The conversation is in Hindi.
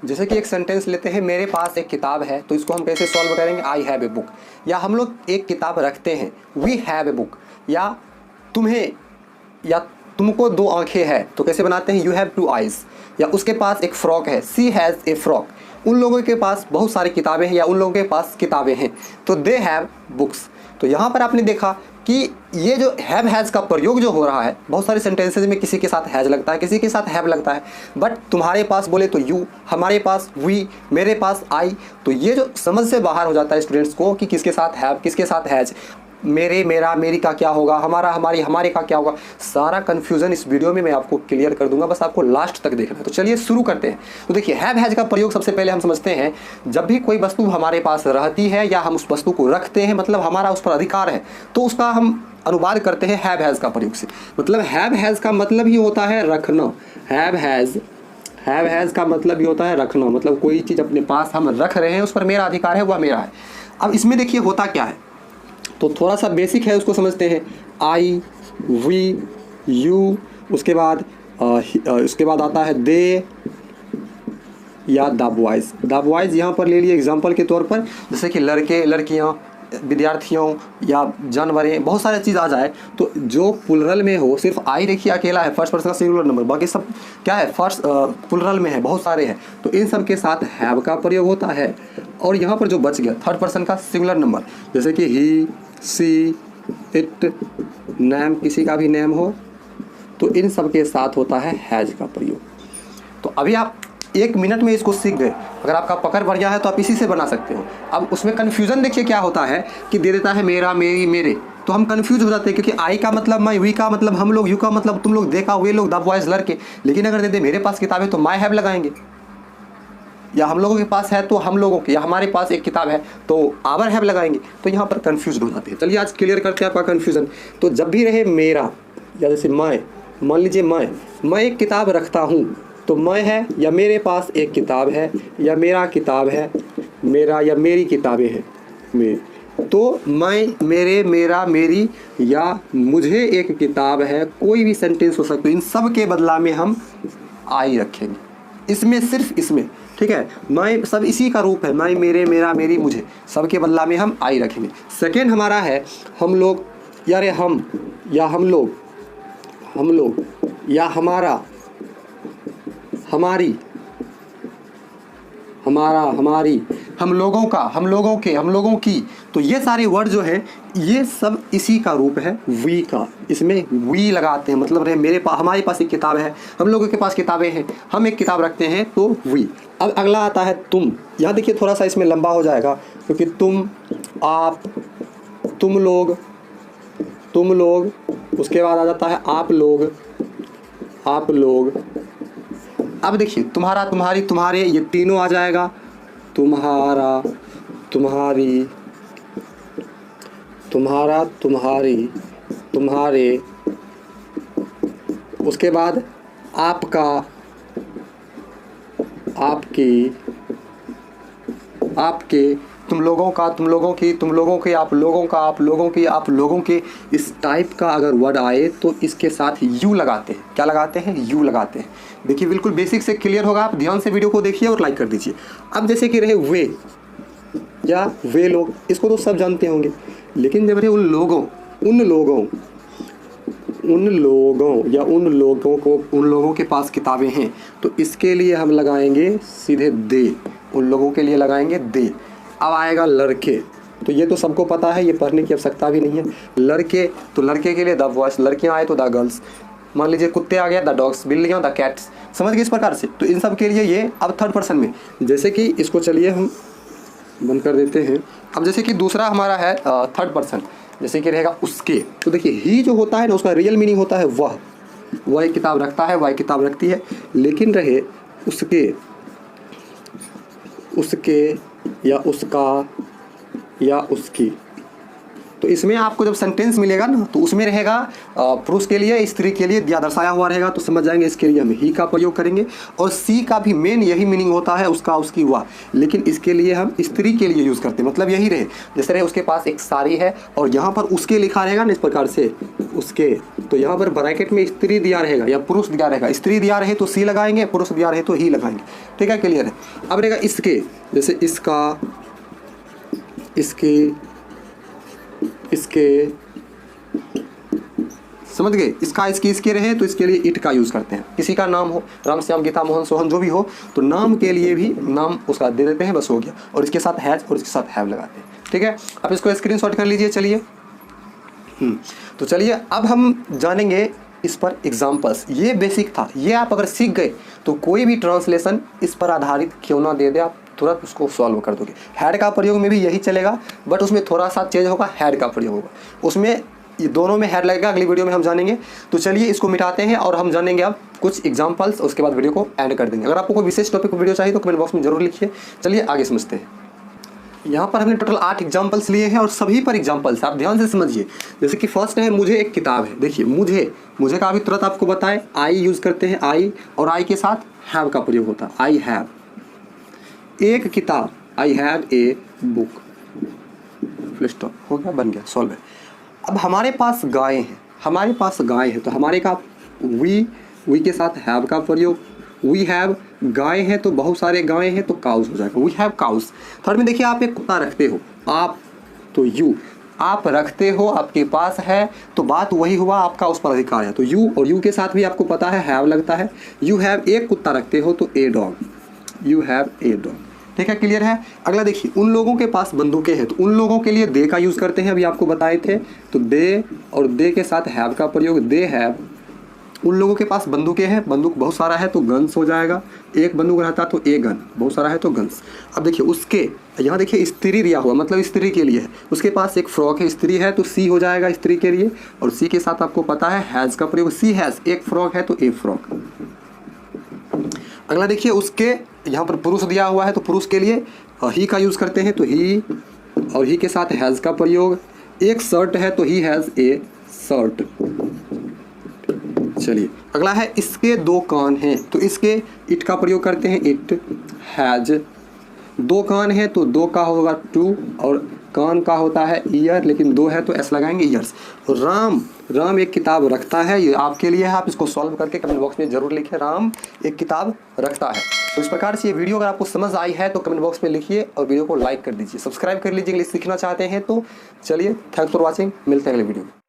जैसे कि एक सेंटेंस लेते हैं, मेरे पास एक किताब है, तो इसको हम कैसे सॉल्व करेंगे, आई हैव ए बुक। या हम लोग एक किताब रखते हैं, वी हैव ए बुक। या तुम्हें या तुमको 2 आंखें हैं, तो कैसे बनाते हैं, यू हैव 2 आइज़। या उसके पास एक फ्रॉक है, सी हैज़ ए फ्रॉक। उन लोगों के पास बहुत सारी किताबें हैं या उन लोगों के पास किताबें हैं, तो दे हैव बुक्स। तो यहाँ पर आपने देखा कि ये जो हैव हैज़ का प्रयोग जो हो रहा है, बहुत सारे सेंटेंसेज में किसी के साथ हैज़ लगता है, किसी के साथ हैव लगता है, बट तुम्हारे पास बोले तो यू, हमारे पास वी, मेरे पास आई। तो ये जो समझ से बाहर हो जाता है स्टूडेंट्स को कि किसके साथ हैव, किसके साथ हैज़, मेरे, मेरा, मेरी का क्या होगा, हमारा, हमारी, हमारे का क्या होगा। सारा कन्फ्यूज़न इस वीडियो में मैं आपको क्लियर कर दूंगा, बस आपको लास्ट तक देखना है। तो चलिए शुरू करते हैं। तो देखिए, हैव हैज़ का प्रयोग सबसे पहले हम समझते हैं, जब भी कोई वस्तु हमारे पास रहती है या हम उस वस्तु को रखते हैं, मतलब हमारा उस पर अधिकार है, तो उसका हम अनुवाद करते हैं हैव हैज़ का प्रयोग से। मतलब हैव हैज़ का मतलब ही होता है रखना। हैव हैज़ का मतलब ही होता है रखना, मतलब कोई चीज़ अपने पास हम रख रहे हैं, उस पर मेरा अधिकार है, वह मेरा है। अब इसमें देखिए होता क्या है, तो थोड़ा सा बेसिक है, उसको समझते हैं। आई, वी, यू, उसके बाद आता है दे या द बॉयज़। द बॉयज़ यहाँ पर ले लिए एग्जांपल के तौर पर, जैसे कि लड़के, लड़कियाँ, विद्यार्थियों या जानवरें, बहुत सारे चीज़ आ जाए, तो जो प्लुरल में हो, सिर्फ आई देखिए अकेला है, फर्स्ट पर्सन का सिंगुलर नंबर, बाकी सब क्या है, फर्स्ट प्लुरल में है, बहुत सारे हैं, तो इन सब के साथ हैव का प्रयोग होता है। और यहाँ पर जो बच गया थर्ड पर्सन का सिंगुलर नंबर, जैसे कि ही, सी, इट, नेम, किसी का भी नेम हो, तो इन सब के साथ होता है हैज़ का प्रयोग। तो अभी आप 1 मिनट में इसको सीख गए, अगर आपका पकड़ बढ़िया है तो आप इसी से बना सकते हो। अब उसमें कन्फ्यूज़न देखिए क्या होता है कि दे देता है मेरा, मेरी, मेरे, तो हम कन्फ्यूज हो जाते हैं, क्योंकि आई का मतलब मैं, वी का मतलब हम लोग, यू का मतलब तुम लोग, देखा वे लोग, द बॉयज़ लड़के। लेकिन अगर दे दे मेरे पास किताब है तो माई हैव लगाएंगे, या हम लोगों के पास है तो हम लोगों के, या हमारे पास एक किताब है तो आवर हैव लगाएंगे, तो यहाँ पर कन्फ्यूज हो जाते हैं। चलिए आज क्लियर करते हैं आपका कन्फ्यूज़न। तो जब भी रहे मेरा, या जैसे मैं, मान लीजिए मैं एक किताब रखता हूँ, तो मैं है या मेरे पास एक किताब है या मेरा किताब है, मेरा या मेरी किताबें हैं, मेरी। तो मैं, मेरे, मेरा, मेरी या मुझे एक किताब है, कोई भी सेंटेंस हो सकता है, इन सब के बदला में हम आई रखेंगे। इसमें सिर्फ इसमें, ठीक है, मैं सब इसी का रूप है, मैं, मेरे, मेरा, मेरी, मुझे, सब के बदला में हम आई रखेंगे। सेकेंड हमारा है हम लोग, या रे हम, या हम लोग या हमारा, हमारी, हमारा, हमारी, हम लोगों का, हम लोगों के, हम लोगों की। तो ये सारे वर्ड जो है ये सब इसी का रूप है, वी का। इसमें वी लगाते हैं, मतलब रहे मेरे पास, हमारे पास एक किताब है, हम लोगों के पास किताबें हैं, हम एक किताब रखते हैं, तो वी। अब अगला आता है तुम। यहाँ देखिए थोड़ा सा इसमें लंबा हो जाएगा, क्योंकि तुम, आप, तुम लोग, उसके बाद आ जाता है आप लोग। अब देखिए तुम्हारा, तुम्हारी, तुम्हारे, ये तीनों आ जाएगा, तुम्हारा, तुम्हारी, तुम्हारा, तुम्हारी, तुम्हारे। उसके बाद आपका, आपकी, आपके, तुम लोगों का, तुम लोगों की, तुम लोगों के, आप लोगों का, आप लोगों की, आप लोगों के। इस टाइप का अगर वर्ड आए तो इसके साथ यू लगाते हैं। क्या लगाते हैं? यू लगाते हैं। देखिए बिल्कुल बेसिक से क्लियर होगा, आप ध्यान से वीडियो को देखिए और लाइक कर दीजिए। अब जैसे कि रहे वे या वे लोग, इसको तो सब जानते होंगे, लेकिन जब रहे उन लोगों या उन लोगों के पास किताबें हैं, तो इसके लिए हम लगाएंगे सीधे दे, उन लोगों के लिए लगाएंगे दे। अब आएगा लड़के, तो ये तो सबको पता है, ये पढ़ने की आवश्यकता भी नहीं है। लड़के, तो लड़के के लिए द बॉयज़, लड़कियाँ आए तो द गर्ल्स। मान लीजिए कुत्ते आ गया द डॉग्स, बिल्लियाँ द कैट्स। समझ गए इस प्रकार से? तो इन सब के लिए ये अब थर्ड पर्सन में, जैसे कि इसको चलिए हम बंद कर देते हैं। अब जैसे कि दूसरा हमारा है थर्ड पर्सन, जैसे कि रहेगा उसके। तो देखिए ही जो होता है ना, उसका रियल मीनिंग होता है वह एक किताब रखता है, वह एक किताब रखती है। लेकिन रहे उसके या उसका या उसकी, तो इसमें आपको जब सेंटेंस मिलेगा ना तो उसमें रहेगा पुरुष के लिए स्त्री के लिए या दर्शाया हुआ रहेगा, तो समझ जाएंगे इसके लिए हम ही का प्रयोग करेंगे। और सी का भी मेन यही मीनिंग होता है, उसका, उसकी, वह, लेकिन इसके लिए हम स्त्री के लिए यूज़ करते हैं। मतलब यही रहे, जैसे रहे उसके पास एक साड़ी है और यहाँ पर उसके लिखा रहेगा ना इस प्रकार से उसके, तो यहाँ पर ब्रैकेट में स्त्री दिया रहेगा या पुरुष दिया रहेगा। स्त्री दिया रहे तो सी लगाएंगे, पुरुष दिया रहे तो ही लगाएंगे। ठीक है, क्लियर है। अब रहेगा इसके, जैसे इसका, इसके, इसके, समझ गए। इसका, इसकी, इसके रहे तो इसके लिए इट का यूज़ करते हैं। किसी का नाम हो, राम श्याम गीता मोहन सोहन जो भी हो, तो नाम के लिए भी नाम उसका दे देते हैं, बस हो गया। और इसके साथ हैज और इसके साथ हैव लगाते हैं। ठीक है, अब इसको स्क्रीनशॉट कर लीजिए। चलिए तो चलिए अब हम जानेंगे इस पर एग्जाम्पल्स। ये बेसिक था, ये आप अगर सीख गए तो कोई भी ट्रांसलेशन इस पर आधारित क्यों ना दे दे, आप तुरंत उसको सॉल्व कर दोगे। हैड का प्रयोग में भी यही चलेगा, बट उसमें थोड़ा सा चेंज होगा, हैड का प्रयोग होगा। उसमें ये दोनों में हैड लगेगा, अगली वीडियो में हम जानेंगे। तो चलिए इसको मिटाते हैं और हम जानेंगे अब कुछ एग्जाम्पल्स, उसके बाद वीडियो को एंड कर देंगे। अगर आपको कोई विशेष टॉपिक वीडियो चाहिए तो कमेंट बॉक्स में जरूर लिखिए। चलिए आगे समझते हैं। यहाँ पर हमने टोटल 8 एग्जाम्पल्स लिए हैं और सभी पर एग्जाम्पल्स आप ध्यान से समझिए। जैसे कि फर्स्ट है, मुझे एक किताब है। देखिए मुझे का भी तुरंत आपको बताए, आई यूज़ करते हैं, आई, और आई के साथ हैव का प्रयोग होता है। आई हैव एक किताब, I have a book, full stop, हो गया, बन गया, सॉल्व है। अब हमारे पास गाय हैं, हमारे पास गाय है तो हमारे का वी के साथ हैव का प्रयोग। वी हैव, गाय है तो बहुत सारे गाय हैं तो काउस हो जाएगा, वी हैव काउस। थर्ड में देखिए, आप एक कुत्ता रखते हो, आप तो यू, आप रखते हो, आपके पास है, तो बात वही हुआ, आपका उस पर अधिकार है। तो यू, और यू के साथ भी आपको पता है हैव लगता है। यू हैव एक कुत्ता रखते हो तो a dog, you have a dog. ठीक है, क्लियर है। अगला देखिए, उन लोगों के पास बंदूकें हैं तो उन लोगों के लिए दे का यूज़ करते हैं, अभी आपको बताए थे। तो दे, और दे के साथ हैव का प्रयोग, दे हैव। उन लोगों के पास बंदूकें हैं, बंदूक बहुत सारा है तो गन्स हो जाएगा। एक बंदूक रहता तो ए गन, बहुत सारा है तो गन्स। अब देखिए उसके, यहाँ देखिए स्त्री दिया हुआ, मतलब स्त्री के लिए है। उसके पास एक फ्रॉक है, स्त्री है तो सी हो जाएगा स्त्री के लिए। और सी के साथ आपको पता है हैज़ का प्रयोग, सी हैज़, एक फ्रॉक है तो ए फ्रॉक। अगला देखिए, उसके यहाँ पर पुरुष दिया हुआ है तो पुरुष के लिए ही का यूज़ करते हैं तो ही, और ही के साथ हैज़ का प्रयोग। एक शर्ट है तो ही हैज़ ए शर्ट। चलिए अगला है, इसके 2 कान हैं तो इसके इट का प्रयोग करते हैं, इट हैज। 2 कान है तो 2 का होगा टू, और कान का होता है ईयर, लेकिन 2 है तो एस लगाएंगे, ईयर्स। राम एक किताब रखता है, ये आपके लिए है, आप इसको सॉल्व करके कमेंट बॉक्स में जरूर लिखिए, राम एक किताब रखता है। तो इस प्रकार से ये वीडियो अगर आपको समझ आई है तो कमेंट बॉक्स में लिखिए और वीडियो को लाइक कर दीजिए, सब्सक्राइब कर लीजिए इंग्लिश सीखना चाहते हैं तो। चलिए, थैंक्स फॉर वॉचिंग, मिलते हैं अगले वीडियो में।